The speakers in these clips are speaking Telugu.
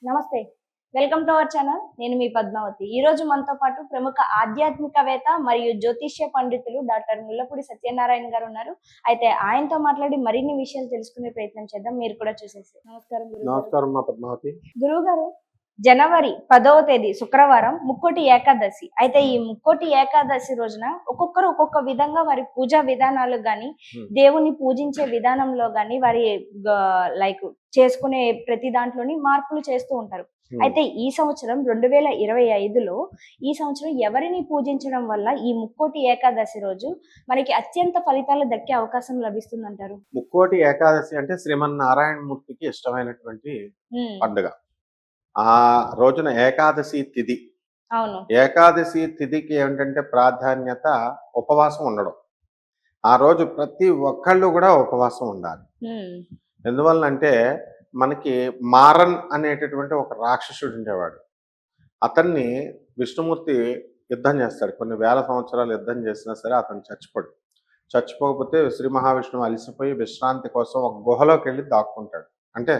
నమస్తే. Welcome to our channel. నేను మీ పద్మావతి. ఈ రోజు మనతో పాటు ప్రముఖ ఆధ్యాత్మికవేత్త మరియు జ్యోతిష్య పండితులు డాక్టర్ ముల్లపూడి సత్యనారాయణ గారు ఉన్నారు. అయితే ఆయనతో మాట్లాడి మరిన్ని విషయాలు తెలుసుకునే ప్రయత్నం చేద్దాం. మీరు కూడా చూసేసేయండి. నమస్కారం గురువుగారు. నమస్కారం మా పద్మావతి. గురువుగారు, జనవరి 10వ తేదీ శుక్రవారం ముక్కోటి ఏకాదశి. అయితే ఈ ముక్కోటి ఏకాదశి రోజున ఒక్కొక్కరు ఒక్కొక్క విధంగా వారి పూజా విధానాలు గాని, దేవుని పూజించే విధానంలో గాని, వారి లైక్ చేసుకునే ప్రతి దాంట్లోని మార్పులు చేస్తూ ఉంటారు. అయితే ఈ సంవత్సరం 2025లో ఈ సంవత్సరం ఎవరిని పూజించడం వల్ల ఈ ముక్కోటి ఏకాదశి రోజు మనకి అత్యంత ఫలితాలు దక్కే అవకాశం లభిస్తుందంటారు? ముక్కోటి ఏకాదశి అంటే శ్రీమన్నారాయణ మూర్తికి ఇష్టమైనటువంటి పండుగ. ఆ రోజున ఏకాదశి తిథి. అవును. ఏకాదశి తిథికి ఏంటంటే ప్రాధాన్యత ఉపవాసం ఉండడం. ఆ రోజు ప్రతి ఒక్కళ్ళు కూడా ఉపవాసం ఉండాలి. ఎందువల్లంటే మనకి మారన్ అనేటటువంటి ఒక రాక్షసుడు ఉండేవాడు. అతన్ని విష్ణుమూర్తి యుద్ధం చేస్తాడు. కొన్ని వేల సంవత్సరాలు యుద్ధం చేసినా సరే అతను చచ్చిపోడు. చచ్చిపోకపోతే శ్రీ మహావిష్ణువు అలసిపోయి విశ్రాంతి కోసం ఒక గుహలోకి వెళ్ళి దాక్కుంటాడు. అంటే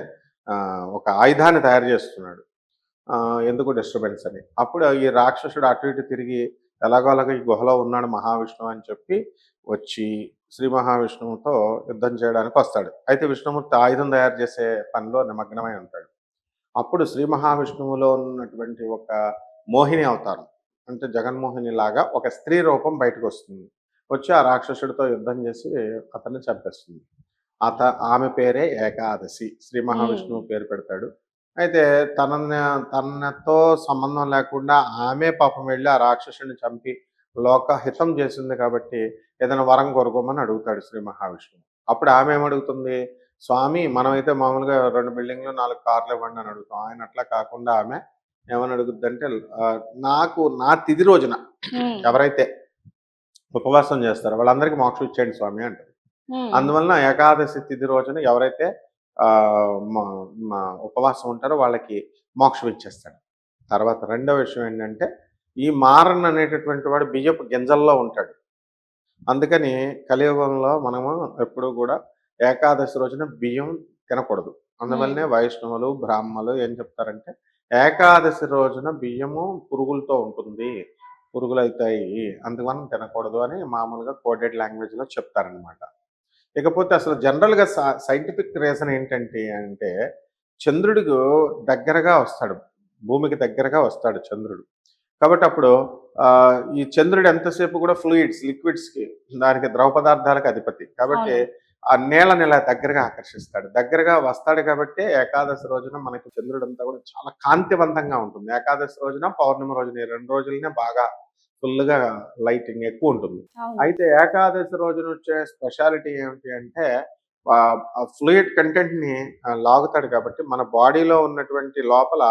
ఒక ఆయుధాన్ని తయారు చేస్తున్నాడు. ఎందుకు డిస్టర్బెన్స్ అని. అప్పుడు ఈ రాక్షసుడు అటు ఇటు తిరిగి ఎలాగోలాగా ఈ గుహలో ఉన్నాడు మహావిష్ణువు అని చెప్పి వచ్చి శ్రీ మహావిష్ణువుతో యుద్ధం చేయడానికి వస్తాడు. అయితే విష్ణుమూర్తి ఆయుధం తయారు చేసే పనిలో నిమగ్నమై ఉంటాడు. అప్పుడు శ్రీ మహావిష్ణువులో ఉన్నటువంటి ఒక మోహిని అవతారం, అంటే జగన్మోహిని లాగా ఒక స్త్రీ రూపం బయటకు వస్తుంది. వచ్చి ఆ రాక్షసుడితో యుద్ధం చేసి అతన్ని చంపేస్తుంది. ఆమె పేరే ఏకాదశి. శ్రీ మహావిష్ణువు పేరు పెడతాడు. అయితే తనతో సంబంధం లేకుండా ఆమె పాపం వెళ్ళి ఆ రాక్షసుని చంపి లోకహితం చేసింది కాబట్టి ఏదైనా వరం కోరుకోమని అడుగుతాడు శ్రీ మహావిష్ణువు. అప్పుడు ఆమె ఏమడుగుతుంది, స్వామి మనమైతే మామూలుగా 2 బిల్డింగ్లు 4 కార్లు ఇవ్వండి అని అడుగుతాం. ఆయన అట్లా కాకుండా ఆమె ఏమని అడుగుద్ది అంటే, నాకు నా తిథి రోజున ఎవరైతే ఉపవాసం చేస్తారో వాళ్ళందరికీ మోక్షం ఇచ్చేయండి స్వామి అంటారు. అందువలన ఏకాదశి తిథి రోజున ఎవరైతే ఉపవాసం ఉంటారో వాళ్ళకి మోక్షం ఇచ్చేస్తాడు. తర్వాత రెండవ విషయం ఏంటంటే, ఈ మారన్ అనేటటువంటి వాడు బియ్యపు గింజల్లో ఉంటాడు. అందుకని కలియుగంలో మనము ఎప్పుడు కూడా ఏకాదశి రోజున బియ్యం తినకూడదు. అందువల్లనే వైష్ణవులు బ్రాహ్మణులు ఏం చెప్తారంటే, ఏకాదశి రోజున బియ్యము పురుగులతో ఉంటుంది, పురుగులు అవుతాయి, అందువల్ల తినకూడదు అని మామూలుగా కోడెడ్ లాంగ్వేజ్లో చెప్తారనమాట. ఇకపోతే అసలు జనరల్గా సైంటిఫిక్ రీజన్ ఏంటంటే అంటే చంద్రుడికి దగ్గరగా వస్తాడు, భూమికి దగ్గరగా వస్తాడు చంద్రుడు. కాబట్టి అప్పుడు ఈ చంద్రుడు ఎంతసేపు కూడా ఫ్లూయిడ్స్, లిక్విడ్స్కి, దానికి ద్రవ పదార్థాలకు అధిపతి కాబట్టి ఆ నేలని ఇలా దగ్గరగా ఆకర్షిస్తాడు. దగ్గరగా వస్తాడు కాబట్టి ఏకాదశి రోజున మనకి చంద్రుడు అంతా కూడా చాలా కాంతివంతంగా ఉంటుంది. ఏకాదశి రోజున పౌర్ణమి రోజున 2 రోజులనే బాగా ఫుల్గా లైటింగ్ ఎక్కువ ఉంటుంది. అయితే ఏకాదశి రోజున వచ్చే స్పెషాలిటీ ఏమిటి అంటే ఫ్లూయిడ్ కంటెంట్ని లాగుతాడు కాబట్టి మన బాడీలో ఉన్నటువంటి లోపల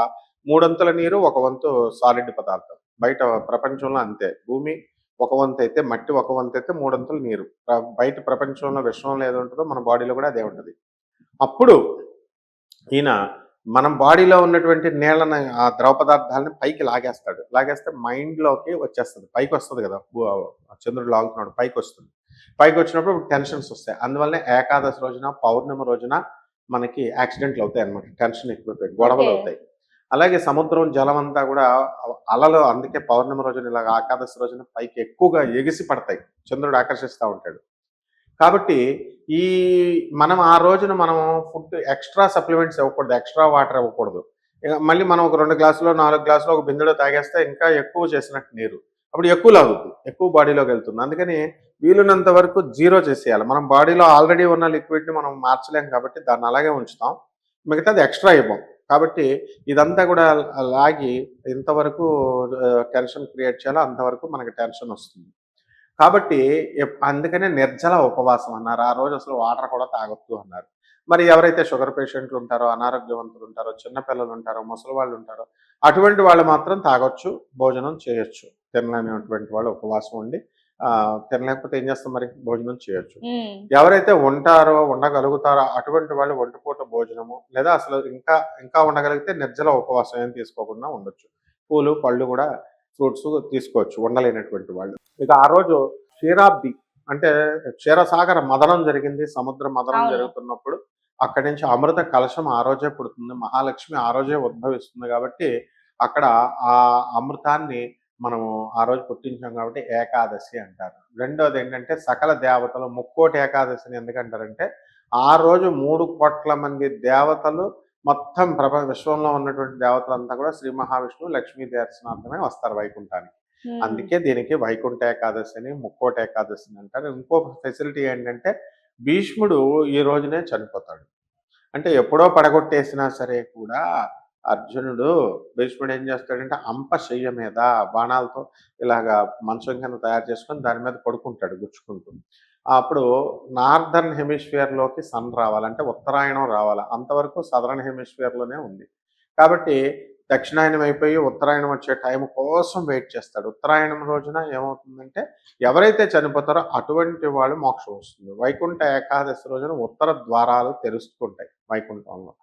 3 వంతుల నీరు, 1 వంతు సాలిడ్ పదార్థం. బయట ప్రపంచంలో అంతే. భూమి 1 వంతు అయితే, మట్టి 1 వంతు అయితే 3 వంతులు నీరు. బయట ప్రపంచంలో విశ్వంలో ఏదో ఉంటుందో మన బాడీలో కూడా అదే ఉంటుంది. అప్పుడు ఈయన మనం బాడీలో ఉన్నటువంటి నీళ్ళని, ఆ ద్రవ పదార్థాలని పైకి లాగేస్తాడు. లాగేస్తే మైండ్లోకి వచ్చేస్తుంది, పైకి వస్తుంది కదా. చంద్రుడు లాగుతున్నాడు, పైకి వస్తుంది. పైకి వచ్చినప్పుడు టెన్షన్స్ వస్తాయి. అందువల్లనే ఏకాదశి రోజున, పౌర్ణమి రోజున మనకి యాక్సిడెంట్లు అవుతాయి అన్నమాట. టెన్షన్ ఎక్కువైపోయి గొడవలు అవుతాయి. అలాగే సముద్రం జలం అంతా కూడా అలలు, అందుకే పౌర్ణమి రోజున ఇలాగ ఏకాదశి రోజున పైకి ఎక్కువగా ఎగిసి పడతాయి, చంద్రుడు ఆకర్షిస్తూ ఉంటాడు. కాబట్టి మనం ఆ రోజున మనం ఫుడ్ ఎక్స్ట్రా సప్లిమెంట్స్ ఇవ్వకూడదు, ఎక్స్ట్రా వాటర్ ఇవ్వకూడదు. మళ్ళీ మనం ఒక 2 గ్లాసులో 4 గ్లాసులో ఒక బిందెలో తాగేస్తే ఇంకా ఎక్కువ చేసినట్టు నీరు, అప్పుడు ఎక్కువ లాగుద్ది, ఎక్కువ బాడీలోకి వెళ్తుంది. అందుకని వీలున్నంత వరకు జీరో చేసేయాలి. మనం బాడీలో ఆల్రెడీ ఉన్న లిక్విడ్ని మనం మార్చలేం కాబట్టి దాన్ని అలాగే ఉంచుతాం, మిగతాది ఎక్స్ట్రా ఇవ్వం. కాబట్టి ఇదంతా కూడా లాగి ఎంతవరకు టెన్షన్ క్రియేట్ చేయాలో అంతవరకు మనకి టెన్షన్ వస్తుంది. కాబట్టి అందుకనే నిర్జల ఉపవాసం అన్నారు. ఆ రోజు అసలు వాటర్ కూడా తాగొద్దు అన్నారు. మరి ఎవరైతే షుగర్ పేషెంట్లు ఉంటారో, అనారోగ్యవంతులు ఉంటారో, చిన్నపిల్లలు ఉంటారో, ముసలి వాళ్ళు ఉంటారో, అటువంటి వాళ్ళు మాత్రం తాగొచ్చు, భోజనం చేయొచ్చు. తినలేనటువంటి వాళ్ళు ఉపవాసం ఉండి తినలేకపోతే ఏం చేస్తాం, మరి భోజనం చేయొచ్చు. ఎవరైతే ఉంటారో, ఉండగలుగుతారో అటువంటి వాళ్ళు ఒంటిపూట భోజనము, లేదా అసలు ఇంకా ఉండగలిగితే నిర్జల ఉపవాసం ఏం తీసుకోకుండా ఉండొచ్చు. పూలు పళ్ళు కూడా, ఫ్రూట్స్ తీసుకోవచ్చు ఉండలేనటువంటి వాళ్ళు. ఇక ఆ రోజు క్షీరాబ్ది అంటే క్షీరసాగర మదనం జరిగింది. సముద్ర మదనం జరుగుతున్నప్పుడు అక్కడి నుంచి అమృత కలశం ఆ రోజే పుడుతుంది. మహాలక్ష్మి ఆ రోజే ఉద్భవిస్తుంది కాబట్టి అక్కడ ఆ అమృతాన్ని మనము ఆ రోజు పుట్టించాం కాబట్టి ఏకాదశి అంటారు. రెండోది ఏంటంటే సకల దేవతలు ముక్కోటి ఏకాదశిని ఎందుకంటారంటే ఆ రోజు 3,00,00,000 మంది దేవతలు మొత్తం విశ్వంలో ఉన్నటువంటి దేవతలంతా కూడా శ్రీ మహావిష్ణువు లక్ష్మీ దర్శనార్థమే వస్తారు వైకుంఠానికి. అందుకే దీనికి వైకుంఠ ఏకాదశి అని ముక్కోటి ఏకాదశి అని అంటారు. ఇంకో ఫెసిలిటీ ఏంటంటే భీష్ముడు ఈ రోజునే చనిపోతాడు. అంటే ఎప్పుడో పడగొట్టేసినా సరే కూడా అర్జునుడు భీష్ముడు ఏం చేస్తాడంటే అంపశయ్య మీద బాణాలతో ఇలాగా మంచం కింద తయారు చేసుకొని దాని మీద పడుకుంటాడు గుచ్చుకుంటూ. అప్పుడు నార్దర్న్ హెమిస్ఫియర్లోకి సన్ రావాలి, అంటే ఉత్తరాయణం రావాలి. అంతవరకు సదరన్ హెమిస్ఫియర్లోనే ఉంది కాబట్టి దక్షిణాయనం అయిపోయి ఉత్తరాయణం వచ్చే టైం కోసం వెయిట్ చేస్తాడు. ఉత్తరాయణం రోజున ఏమవుతుందంటే ఎవరైతే చనిపోతారో అటువంటి వాళ్ళు మోక్షం వస్తుంది. వైకుంఠ ఏకాదశి రోజున ఉత్తర ద్వారాలు తెరుచుకుంటాయి వైకుంఠంలో.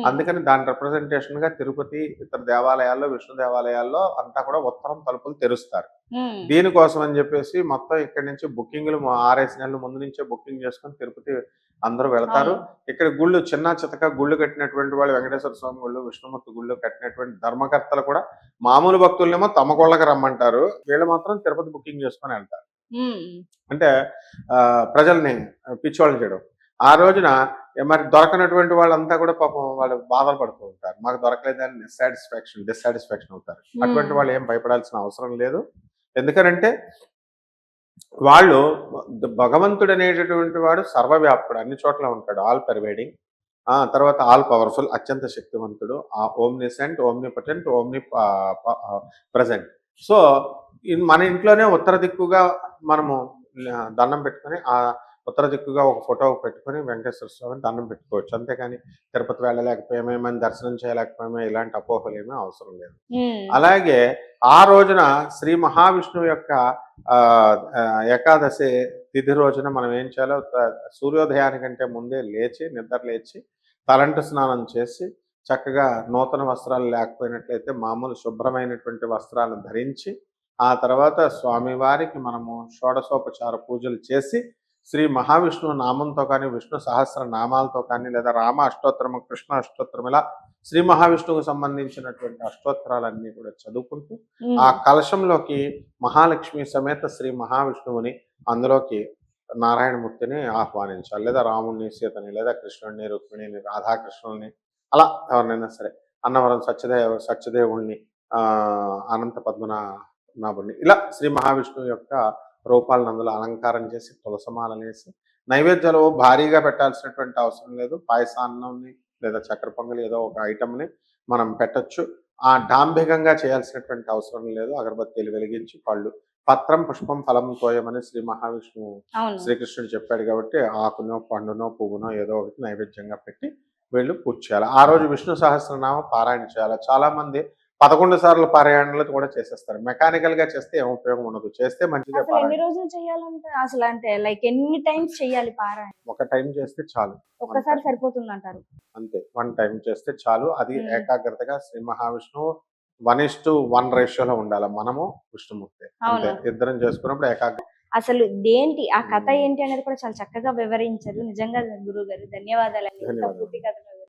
అందుకని దాని రిప్రజెంటేషన్ గా తిరుపతి ఇతర దేవాలయాల్లో విష్ణు దేవాలయాల్లో అంతా కూడా ఉత్తరం తలుపులు తెరుస్తారు. దీనికోసం అని చెప్పేసి మొత్తం ఇక్కడి నుంచి బుకింగ్లు 6 నెలల ముందు నుంచే బుకింగ్ చేసుకొని తిరుపతి అందరూ వెళ్తారు. ఇక్కడ గుళ్ళు చిన్న చితక గుళ్ళు కట్టినటువంటి వాళ్ళు వెంకటేశ్వర స్వామి గుళ్ళు విష్ణుమూర్తి గుళ్ళు కట్టినటువంటి ధర్మకర్తలు కూడా మామూలు భక్తులనేమో తమ గుళ్ళకి రమ్మంటారు, వీళ్ళు మాత్రం తిరుపతి బుకింగ్ చేసుకొని వెళ్తారు. అంటే ప్రజల్ని పిచ్చోళ్ళు చేయడం. ఆ రోజున మరి దొరకనటువంటి వాళ్ళంతా కూడా పాపం వాళ్ళు బాధలు పడుతూ ఉంటారు, మాకు దొరకలేదని డిస్సాటిస్ఫాక్షన్ అవుతారు. అటువంటి వాళ్ళు ఏం భయపడాల్సిన అవసరం లేదు. ఎందుకనంటే వాళ్ళు భగవంతుడు అనేటటువంటి వాడు సర్వవ్యాప్తుడు, అన్ని చోట్ల ఉంటాడు, ఆల్ పర్వేడింగ్. తర్వాత ఆల్ పవర్ఫుల్, అత్యంత శక్తివంతుడు, ఓమ్నిసెంట్, ఓమ్నిపొటెంట్, ప్రజెంట్. సో మన ఇంట్లోనే ఉత్తర దిక్కుగా మనము దండం పెట్టుకొని ఆ ఉత్తర దిక్కుగా ఒక ఫోటో పెట్టుకొని వెంకటేశ్వర స్వామిని దండం పెట్టుకోవచ్చు. అంతేకాని తిరుపతి వెళ్ళలేకపోయామేమని దర్శనం చేయలేకపోయామే ఇలాంటి అపోహలు ఏమీ అవసరం లేదు. అలాగే ఆ రోజున శ్రీ మహావిష్ణువు యొక్క ఏకాదశి తిథి రోజున మనం ఏం చేయాలో సూర్యోదయానికంటే ముందే నిద్ర లేచి తలంటు స్నానం చేసి చక్కగా నూతన వస్త్రాలు లేకపోయినట్లయితే మామూలు శుభ్రమైనటువంటి వస్త్రాలను ధరించి ఆ తర్వాత స్వామివారికి మనము షోడశోపచార పూజలు చేసి శ్రీ మహావిష్ణువు నామంతో కానీ విష్ణు సహస్ర నామాలతో కానీ లేదా రామ అష్టోత్తరము కృష్ణ అష్టోత్తరం ఇలా శ్రీ మహావిష్ణువుకు సంబంధించినటువంటి అష్టోత్తరాలన్నీ కూడా చదువుకుంటూ ఆ కలశంలోకి మహాలక్ష్మి సమేత శ్రీ మహావిష్ణువుని అందులోకి నారాయణమూర్తిని ఆహ్వానించాలి, లేదా రాముడిని సీతని లేదా కృష్ణుడిని రుక్మిణిని రాధాకృష్ణుల్ని అలా ఎవరినైనా సరే అన్నవరం సత్యదేవుణ్ణి అనంత పద్మనాభుడిని ఇలా శ్రీ మహావిష్ణువు యొక్క రూపాలను అందులో అలంకారం చేసి తులసమాలను వేసి నైవేద్యాలు భారీగా పెట్టాల్సినటువంటి అవసరం లేదు. పాయసాన్నంని లేదా చక్కెర పొంగలి ఏదో ఒక ఐటమ్ని మనం పెట్టచ్చు. ఆ డాంభికంగా చేయాల్సినటువంటి అవసరం లేదు. అగరబత్తీలు వెలిగించి పళ్ళు పత్రం పుష్పం ఫలం తోయమని శ్రీ మహావిష్ణువు శ్రీకృష్ణుడు చెప్పాడు కాబట్టి ఆకునో పండునో పువ్వునో ఏదో ఒకటి నైవేద్యంగా పెట్టి వీళ్ళు పూజ చేయాలి. ఆ రోజు విష్ణు సహస్రనామ పారాయణ చేయాలి. చాలా మంది 11 సార్లు పారాయణలు కూడా చేసేస్తారు. మెకానికల్ గా చేస్తే ఏం ఉపయోగం ఉండదు, చేస్తే మంచిదే. ఎన్ని రోజులు చేయాలంటే అసలు అంటే లైక్ ఎన్ని టైమ్స్ చేయాలి పారాయణ? ఒక టైం చేస్తే చాలు, ఒక్కసారి సరిపోతుంది అంటారు అంతే. 1 టైం చేస్తే చాలు. అది ఏకాగ్రతగా శ్రీ మహావిష్ణువు 1:1 రేషియోలో ఉండాలి. మనము విష్ణుమూర్తి అంతే, ఇద్దరం చేసుకున్నప్పుడు ఏకాగ్రత. అసలు ఏంటి ఆ కథ ఏంటి అనేది కూడా చాలా చక్కగా వివరించారు. నిజంగా గురువు గారు ధన్యవాదాలు.